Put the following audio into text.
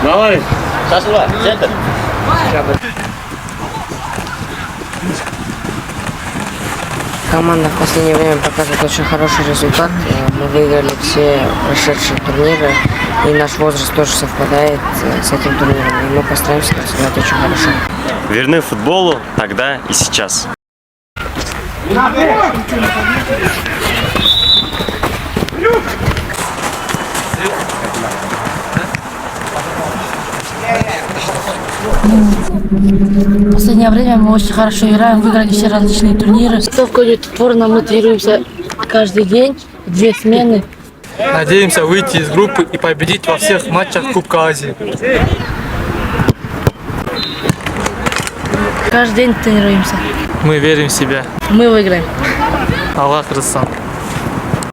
Давай. Центр. Команда в последнее время показывает очень хороший результат. Мы выиграли все прошедшие турниры, и наш возраст тоже совпадает с этим турниром. И мы постараемся сыграть очень хорошо. Верны футболу тогда и сейчас. В последнее время мы очень хорошо играем, выиграли все различные турниры. Подготовка идет упорно, мы тренируемся каждый день, 2 смены. Надеемся выйти из группы и победить во всех матчах Кубка Азии. Каждый день тренируемся. Мы верим в себя. Мы выиграем. Аллах Расан.